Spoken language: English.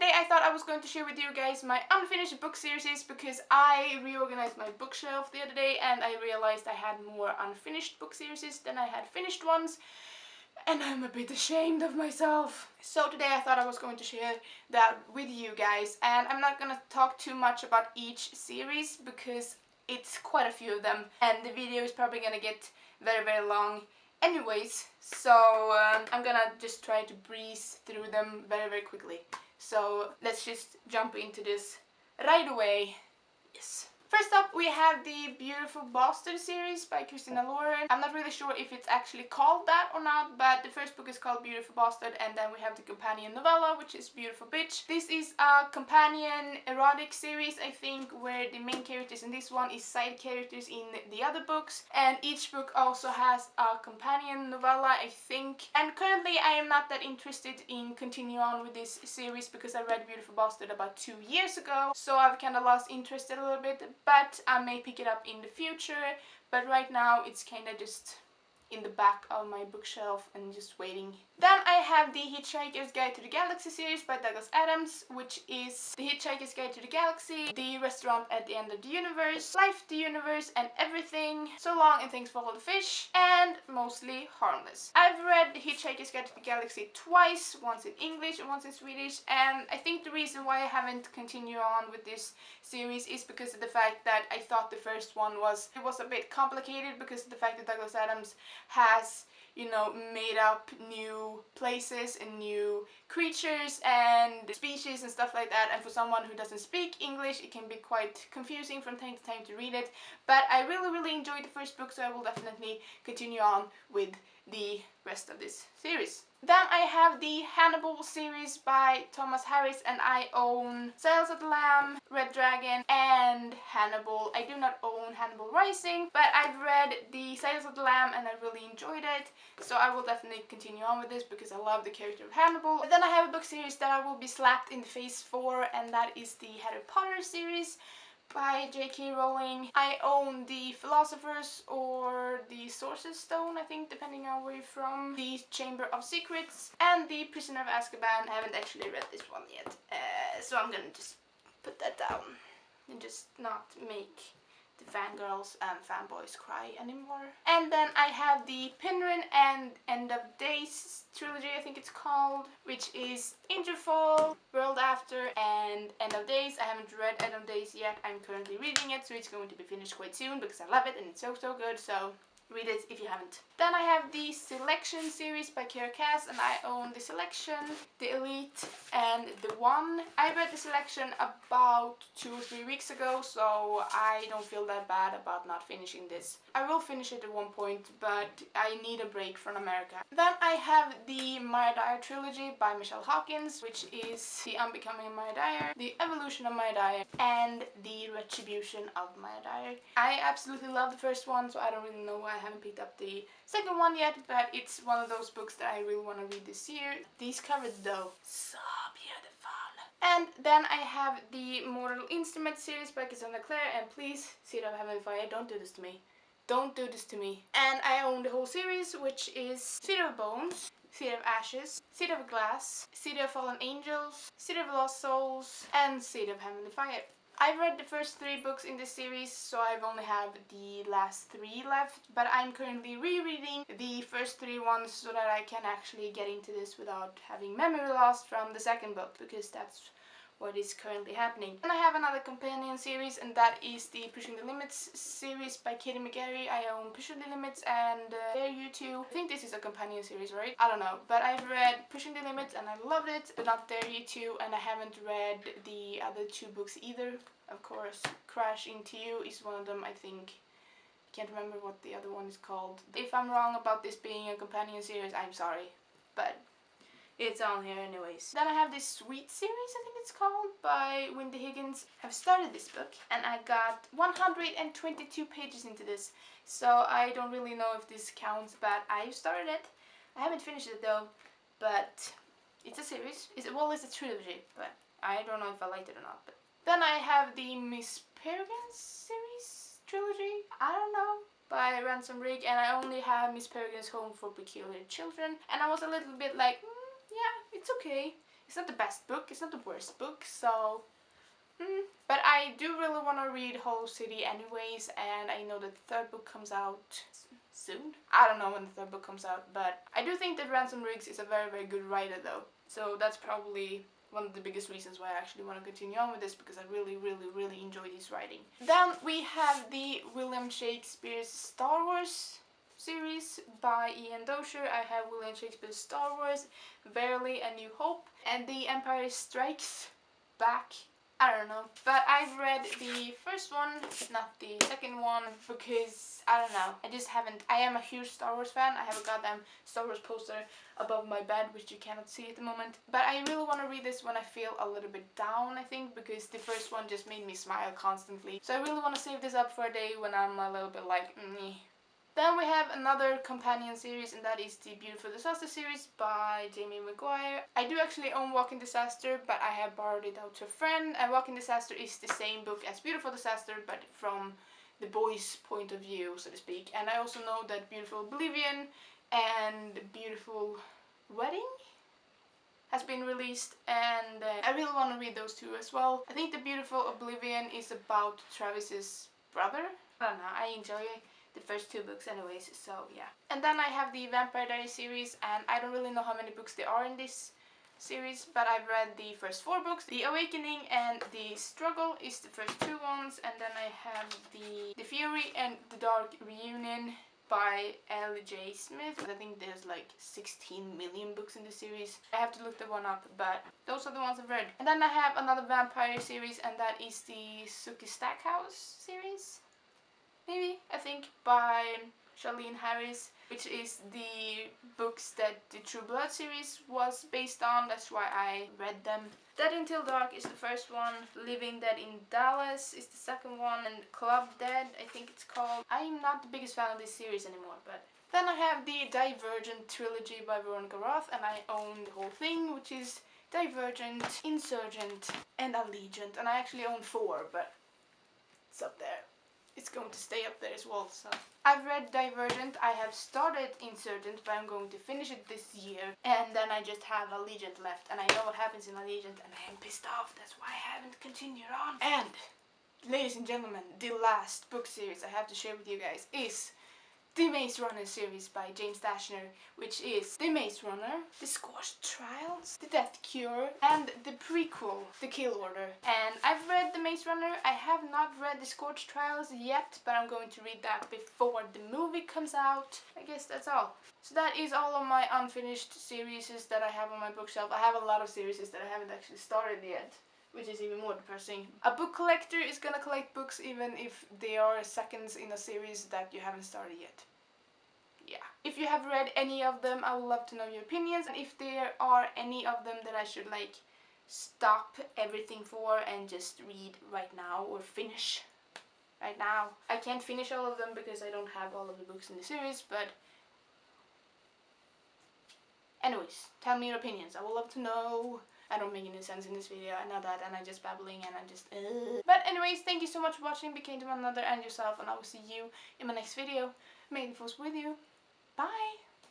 today I thought I was going to share with you guys my unfinished book series because I reorganized my bookshelf the other day and I realized I had more unfinished book series than I had finished ones. And I'm a bit ashamed of myself. So today I thought I was going to share that with you guys, and I'm not gonna talk too much about each series because it's quite a few of them and the video is probably gonna get very long anyways, so I'm gonna just try to breeze through them very quickly. So let's just jump into this right away. Yes. First up, we have the Beautiful Bastard series by Christina Lauren. I'm not really sure if it's actually called that or not, but the first book is called Beautiful Bastard, and then we have the companion novella, which is Beautiful Bitch. This is a companion erotic series, I think, where the main characters in this one is side characters in the other books, and each book also has a companion novella, I think. And currently I am not that interested in continuing on with this series because I read Beautiful Bastard about 2 years ago, so I've kind of lost interest a little bit. But I may pick it up in the future, but right now it's kind of just in the back of my bookshelf and just waiting. Then I have the Hitchhiker's Guide to the Galaxy series by Douglas Adams, which is the Hitchhiker's Guide to the Galaxy, the restaurant at the end of the universe, life, the universe, and everything, so long and thanks for all the fish, and mostly harmless. I've read the Hitchhiker's Guide to the Galaxy twice, once in English and once in Swedish, and I think the reason why I haven't continued on with this series is because of the fact that I thought the first one was a bit complicated because of the fact that Douglas Adams has, you know, made up new places and new creatures and species and stuff like that, and for someone who doesn't speak English it can be quite confusing from time to time to read it. But I really enjoyed the first book, so I will definitely continue on with the rest of this series. Then I have the Hannibal series by Thomas Harris, and I own Silence of the Lamb, Red Dragon, and Hannibal. I do not own Hannibal Rising, but I've read the Silence of the Lamb and I really enjoyed it, so I will definitely continue on with this because I love the character of Hannibal. But then I have a book series that I will be slapped in the face for, and that is the Harry Potter series by J.K. Rowling. I own the Philosopher's or the Sorcerer's Stone, I think, depending on where you're from, the Chamber of Secrets, and the Prisoner of Azkaban. I haven't actually read this one yet, so I'm gonna just put that down and just not make the fangirls and fanboys cry anymore. And then I have the Penryn and End of Days trilogy, I think it's called, which is Interfall, World After, and End of Days. I haven't read End of Days yet. I'm currently reading it, so it's going to be finished quite soon because I love it and it's so good, so read it if you haven't. Then I have the Selection series by Kiera Cass, and I own the Selection, the Elite, and the One. I read the Selection about 2 or 3 weeks ago, so I don't feel that bad about not finishing this. I will finish it at one point, but I need a break from America. Then I have the Maya Dyer trilogy by Michelle Hawkins, which is The Unbecoming of Maya Dyer, The Evolution of Maya Dyer, and The Retribution of Maya Dyer. I absolutely love the first one, so I don't really know why I haven't picked up the second one yet, but it's one of those books that I really want to read this year. These covers though, so beautiful. And then I have the Mortal Instruments series by Cassandra Clare, and please, Seed of Heaven Fire, don't do this to me. Don't do this to me. And I own the whole series, which is Seed of Bones, Seed of Ashes, Seed of Glass, Seed of Fallen Angels, Seed of Lost Souls, and Seed of Heavenly Fire. I've read the first 3 books in this series, so I've only have the last 3 left, but I'm currently rereading the first 3 ones so that I can actually get into this without having memory loss from the second book, because that's what is currently happening. And I have another companion series, and that is the Pushing the Limits series by Katie McGarry. I own Pushing the Limits and Dare You To. I think this is a companion series, right? I don't know, but I've read Pushing the Limits and I loved it, but not Dare You To, and I haven't read the other 2 books either. Of course, Crash Into You is one of them, I think. Can't remember what the other one is called. If I'm wrong about this being a companion series, I'm sorry, but it's on here anyways. Then I have this Sweet series, I think it's called, by Wendy Higgins. I've started this book and I got 122 pages into this, so I don't really know if this counts, but I've started it. I haven't finished it though, but it's a series. It's a trilogy, but I don't know if I liked it or not. But then I have the Miss Peregrine series trilogy, I don't know, by Ransom Rigg, and I only have Miss Peregrine's Home for Peculiar Children, and I was a little bit like, yeah, it's okay. It's not the best book, it's not the worst book, so... But I do really want to read Hollow City anyways, and I know that the third book comes out soon. I don't know when the third book comes out, but I do think that Ransom Riggs is a very, very good writer though. So that's probably one of the biggest reasons why I actually want to continue on with this, because I really, really, really enjoy his writing. Then we have the William Shakespeare's Star Wars series by Ian Dozier. I have William Shakespeare's Star Wars, Verily A New Hope, and The Empire Strikes Back. I don't know, but I've read the first one, not the second one, because I don't know, I just haven't. I am a huge Star Wars fan. I have a goddamn Star Wars poster above my bed, which you cannot see at the moment, but I really want to read this when I feel a little bit down, I think, because the first one just made me smile constantly. So I really want to save this up for a day when I'm a little bit like, meh. Then we have another companion series, and that is the Beautiful Disaster series by Jamie McGuire. I do actually own Walking Disaster, but I have borrowed it out to a friend, and Walking Disaster is the same book as Beautiful Disaster, but from the boy's point of view, so to speak. And I also know that Beautiful Oblivion and Beautiful Wedding has been released, and I really want to read those two as well. I think the Beautiful Oblivion is about Travis's brother. I don't know, I enjoy the first two books anyways, so yeah. And then I have the Vampire Diaries series, and I don't really know how many books there are in this series, but I've read the first 4 books. The Awakening and The Struggle is the first 2 ones, and then I have the Fury and the Dark Reunion by L.J. Smith. I think there's like 16 million books in the series. I have to look that one up, but those are the ones I've read. And then I have another vampire series, and that is the Sookie Stackhouse series. Maybe, I think, by Charlene Harris, which is the books that the True Blood series was based on. That's why I read them. Dead Until Dark is the first one, Living Dead in Dallas is the second one, and Club Dead, I think it's called. I'm not the biggest fan of this series anymore, but... Then I have the Divergent trilogy by Veronica Roth, and I own the whole thing, which is Divergent, Insurgent, and Allegiant. And I actually own 4, but it's up there. It's going to stay up there as well, so. I've read Divergent, I have started Insurgent, but I'm going to finish it this year. And then I just have Allegiant left, and I know what happens in Allegiant, and I am pissed off. That's why I haven't continued on. And, ladies and gentlemen, the last book series I have to share with you guys is the Maze Runner series by James Dashner, which is The Maze Runner, The Scorched Trials, The Death Cure, and the prequel, The Kill Order. And I've read The Maze Runner. I have not read The Scorched Trials yet, but I'm going to read that before the movie comes out. I guess that's all. So that is all of my unfinished series that I have on my bookshelf. I have a lot of series that I haven't actually started yet, which is even more depressing. A book collector is gonna collect books even if they are seconds in a series that you haven't started yet. Yeah. If you have read any of them, I would love to know your opinions. And if there are any of them that I should like stop everything for and just read right now or finish right now. I can't finish all of them because I don't have all of the books in the series, but anyways, tell me your opinions. I would love to know. I don't make any sense in this video, I know that, and I'm just babbling and I'm just But anyways, thank you so much for watching. Be kind to one another and yourself, and I will see you in my next video. May the force with you. Bye!